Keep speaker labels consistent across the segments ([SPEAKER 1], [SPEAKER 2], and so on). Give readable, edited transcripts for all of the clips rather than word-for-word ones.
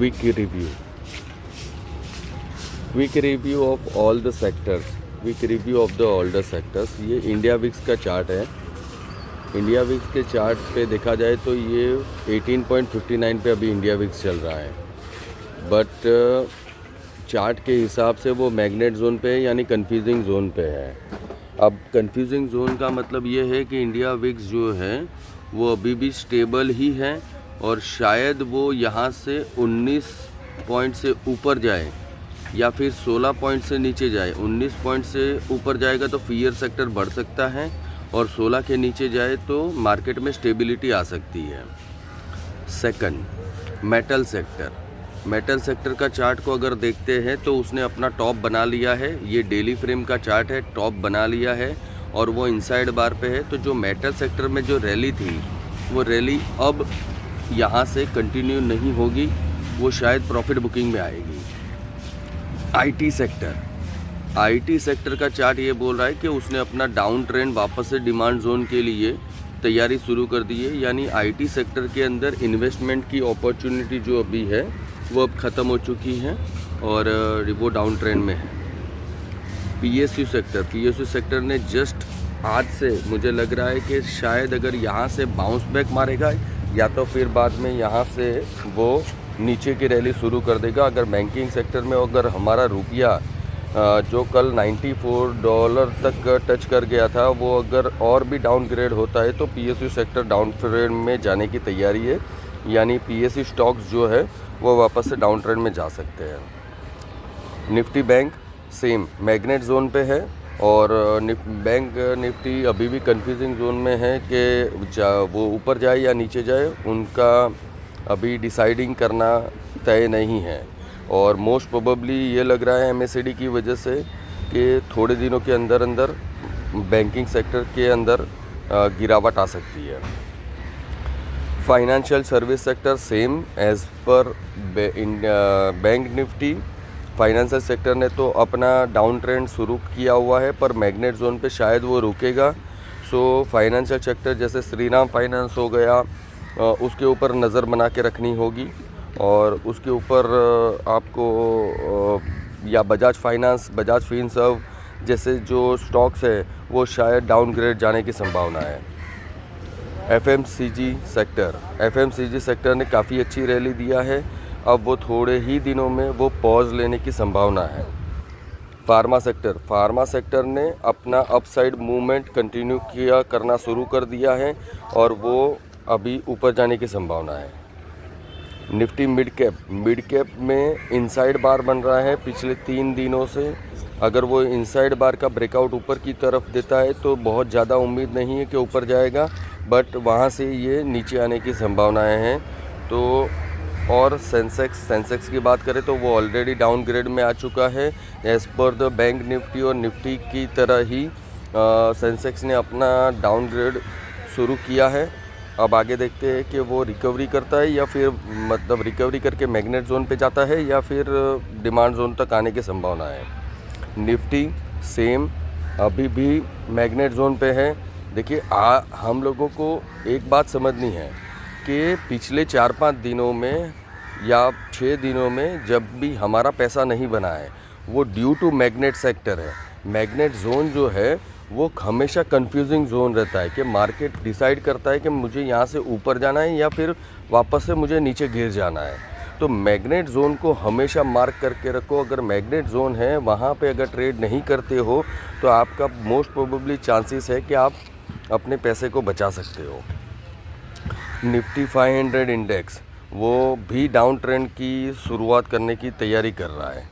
[SPEAKER 1] quick review. Quick review of all the sectors. Quick review of the all the sectors. ये India VIX का chart है. India VIX के chart पे देखा जाए तो ये 18.59 पे अभी इंडिया विक्स चल रहा है. बट चार्ट के हिसाब से वो मैग्नेट जोन पे है, यानी कंफ्यूजिंग जोन पे है. अब कंफ्यूजिंग जोन का मतलब ये है कि इंडिया विक्स जो है वो अभी भी स्टेबल ही है और शायद वो यहाँ से 19 पॉइंट से ऊपर जाए या फिर 16 पॉइंट से नीचे जाए. 19 पॉइंट से ऊपर जाएगा तो फियर सेक्टर बढ़ सकता है और 16 के नीचे जाए तो मार्केट में स्टेबिलिटी आ सकती है. Second, metal sector. Metal sector का चार्ट को अगर देखते हैं तो उसने अपना टॉप बना लिया है. ये डेली फ्रेम का चार्ट है, टॉप बना लिया है और वो इनसाइड बार पे है. तो जो मेटल सेक्टर में जो रैली थी वो रैली अब यहाँ से कंटिन्यू नहीं होगी, वो शायद प्रॉफिट बुकिंग में आएगी. IT sector. आईटी सेक्टर का चार्ट ये बोल रहा है कि उसने अपना डाउन ट्रेंड वापस से डिमांड जोन के लिए तैयारी शुरू कर दी है. यानी आईटी सेक्टर के अंदर इन्वेस्टमेंट की अपॉर्चुनिटी जो अभी है वो अब ख़त्म हो चुकी है और वो डाउन ट्रेंड में है. PSU sector. पीएसयू सेक्टर ने जस्ट आज से मुझे लग रहा है कि शायद अगर यहाँ से बाउंस बैक मारेगा या तो फिर बाद में यहाँ से वो नीचे की रैली शुरू कर देगा. अगर बैंकिंग सेक्टर में अगर हमारा रुपया जो कल $94 तक टच कर गया था वो अगर और भी डाउनग्रेड होता है तो पीएसयू सेक्टर डाउन ट्रेंड में जाने की तैयारी है. यानी पीएसयू स्टॉक्स जो है वो वापस से डाउन ट्रेंड में जा सकते हैं. Nifty bank same magnet zone पे है और बैंक निफ्टी अभी भी कंफ्यूजिंग जोन में है कि वो ऊपर जाए या नीचे जाए, उनका अभी डिसाइडिंग करना तय नहीं है. और मोस्ट प्रोबेबली ये लग रहा है एमएससीडी की वजह से कि थोड़े दिनों के अंदर अंदर बैंकिंग सेक्टर के अंदर गिरावट आ सकती है. Financial service sector same as per bank Nifty. Financial sector ने तो अपना डाउन ट्रेंड शुरू किया हुआ है पर मैग्नेट जोन पे शायद वो रुकेगा. सो फाइनेंशियल सेक्टर जैसे श्रीराम फाइनेंस हो गया, उसके ऊपर नज़र बना के रखनी होगी और उसके ऊपर आपको या बजाज फाइनेंस, बजाज फिनसर्व जैसे जो स्टॉक्स है वो शायद डाउनग्रेड जाने की संभावना है. FMCG sector. एफएमसीजी सेक्टर ने काफ़ी अच्छी रैली दिया है, अब वो थोड़े ही दिनों में वो पॉज लेने की संभावना है. Pharma sector. फार्मा सेक्टर ने अपना अपसाइड मूवमेंट कंटिन्यू करना शुरू कर दिया है और वो अभी ऊपर जाने की संभावना है. Nifty mid cap. Mid cap में इनसाइड बार बन रहा है पिछले 3 दिनों से. अगर वो इनसाइड बार का ब्रेकआउट ऊपर की तरफ देता है तो बहुत ज़्यादा उम्मीद नहीं है कि ऊपर जाएगा, बट वहाँ से ये नीचे आने की संभावनाएं हैं. तो और सेंसेक्स की बात करें तो वो ऑलरेडी डाउनग्रेड में आ चुका है. As per the bank Nifty और निफ्टी की तरह ही सेंसेक्स ने अपना डाउनग्रेड शुरू किया है. अब आगे देखते हैं कि वो रिकवरी करता है या फिर मतलब रिकवरी करके मैग्नेट जोन पे जाता है या फिर डिमांड जोन तक आने की संभावना है. निफ्टी सेम अभी भी मैग्नेट जोन पे है. देखिए हम लोगों को एक बात समझनी है कि पिछले 4-5 दिनों में या 6 दिनों में जब भी हमारा पैसा नहीं बना है वो ड्यू टू मैग्नेट सेक्टर है. मैग्नेट जोन जो है वो हमेशा कंफ्यूजिंग जोन रहता है कि मार्केट डिसाइड करता है कि मुझे यहाँ से ऊपर जाना है या फिर वापस से मुझे नीचे गिर जाना है. तो मैग्नेट जोन को हमेशा मार्क करके रखो. अगर मैग्नेट जोन है वहाँ पे अगर ट्रेड नहीं करते हो तो आपका मोस्ट प्रोबेबली चांसेस है कि आप अपने पैसे को बचा सकते हो. निफ्टी 500 इंडेक्स वो भी डाउन ट्रेंड की शुरुआत करने की तैयारी कर रहा है.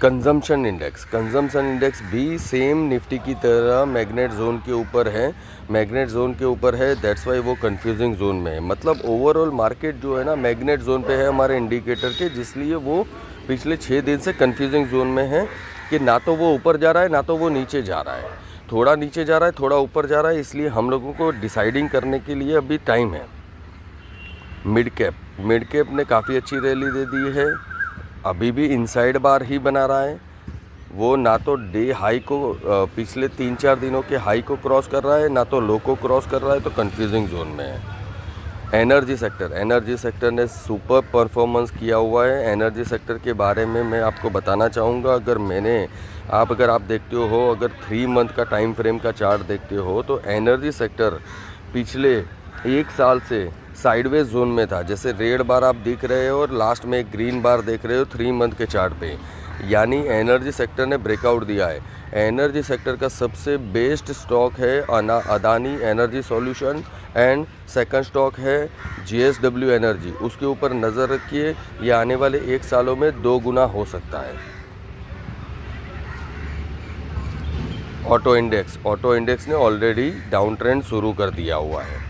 [SPEAKER 1] कंजम्पशन इंडेक्स भी सेम निफ्टी की तरह मैग्नेट जोन के ऊपर है. मैग्नेट जोन के ऊपर है, दैट्स वाई वो कंफ्यूजिंग जोन में है. मतलब ओवरऑल मार्केट जो है ना मैग्नेट जोन पे है हमारे इंडिकेटर के, जिसलिए वो पिछले 6 दिन से कंफ्यूजिंग जोन में है कि ना तो वो ऊपर जा रहा है ना तो वो नीचे जा रहा है. थोड़ा नीचे जा रहा है, थोड़ा ऊपर जा रहा है, इसलिए हम लोगों को डिसाइडिंग करने के लिए अभी टाइम है. मिड कैप ने काफ़ी अच्छी रैली दे दी है. अभी भी इनसाइड बार ही बना रहा है. वो ना तो डे हाई को पिछले 3-4 दिनों के हाई को क्रॉस कर रहा है ना तो लो को क्रॉस कर रहा है, तो कंफ्यूजिंग जोन में है. एनर्जी सेक्टर ने सुपर परफॉर्मेंस किया हुआ है। एनर्जी सेक्टर के बारे में मैं आपको बताना चाहूँगा। अगर आप देखते हो, अगर 3 मंथ का टाइम फ्रेम का चार्ट देखते हो तो एनर्जी सेक्टर पिछले 1 साल से साइडवेज जोन में था। जैसे रेड बार आप दिख रहे हो और लास्ट में एक ग्रीन बार देख रहे हो 3 मंथ के चार्ट पे, यानी एनर्जी सेक्टर ने ब्रेकआउट दिया है। एनर्जी सेक्टर का सबसे बेस्ट स्टॉक है Adani energy solution and second stock है JSW एनर्जी। उसके ऊपर नज़र रखिए, ये आने वाले 1 सालों में 2 गुना हो सकता है। ऑटो इंडेक्स ने ऑलरेडी डाउन ट्रेंड शुरू कर दिया हुआ है।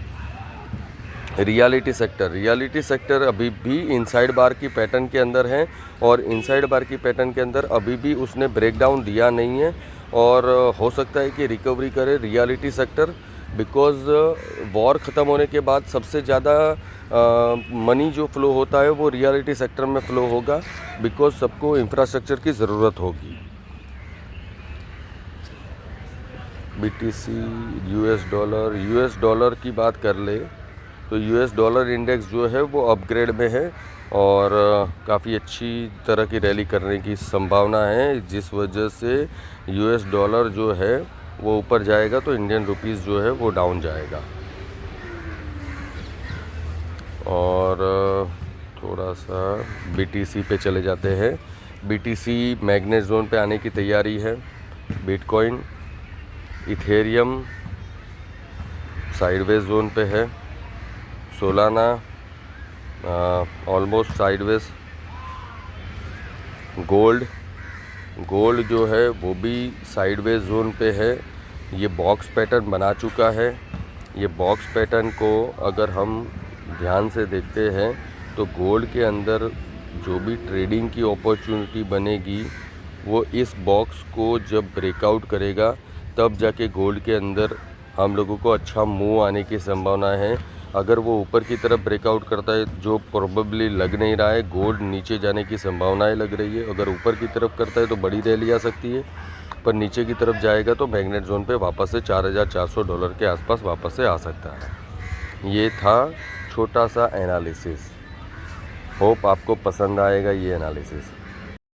[SPEAKER 1] रियलिटी सेक्टर अभी भी इनसाइड बार की पैटर्न के अंदर है और इनसाइड बार की पैटर्न के अंदर अभी भी उसने ब्रेकडाउन दिया नहीं है और हो सकता है कि रिकवरी करे रियलिटी सेक्टर, बिकॉज़ वॉर ख़त्म होने के बाद सबसे ज़्यादा मनी जो फ्लो होता है वो रियलिटी सेक्टर में फ़्लो होगा, बिकॉज़ सबको इंफ्रास्ट्रक्चर की ज़रूरत होगी। BTC US डॉलर की बात कर ले तो US डॉलर इंडेक्स जो है वो अपग्रेड में है और काफ़ी अच्छी तरह की रैली करने की संभावना है, जिस वजह से US डॉलर जो है वो ऊपर जाएगा तो इंडियन रुपीस जो है वो डाउन जाएगा। और थोड़ा सा BTC पे चले जाते हैं। BTC मैग्नेट जोन पे आने की तैयारी है। बिटकॉइन, इथेरियम साइडवेज जोन पे है। Solana almost sideways. गोल्ड जो है वो भी साइडवेज जोन पे है। ये बॉक्स पैटर्न बना चुका है। ये बॉक्स पैटर्न को अगर हम ध्यान से देखते हैं तो गोल्ड के अंदर जो भी ट्रेडिंग की अपॉर्चुनिटी बनेगी वो इस बॉक्स को जब ब्रेकआउट करेगा तब जाके गोल्ड के अंदर हम लोगों को अच्छा मूव आने की संभावना है। अगर वो ऊपर की तरफ ब्रेकआउट करता है, जो प्रोबेबली लग नहीं रहा है, गोल्ड नीचे जाने की संभावनाएं लग रही है। अगर ऊपर की तरफ करता है तो बड़ी रैली आ सकती है, पर नीचे की तरफ जाएगा तो मैग्नेट जोन पे वापस से $4,400 के आसपास वापस से आ सकता है। ये था छोटा सा एनालिसिस। होप आपको पसंद आएगा ये एनालिसिस।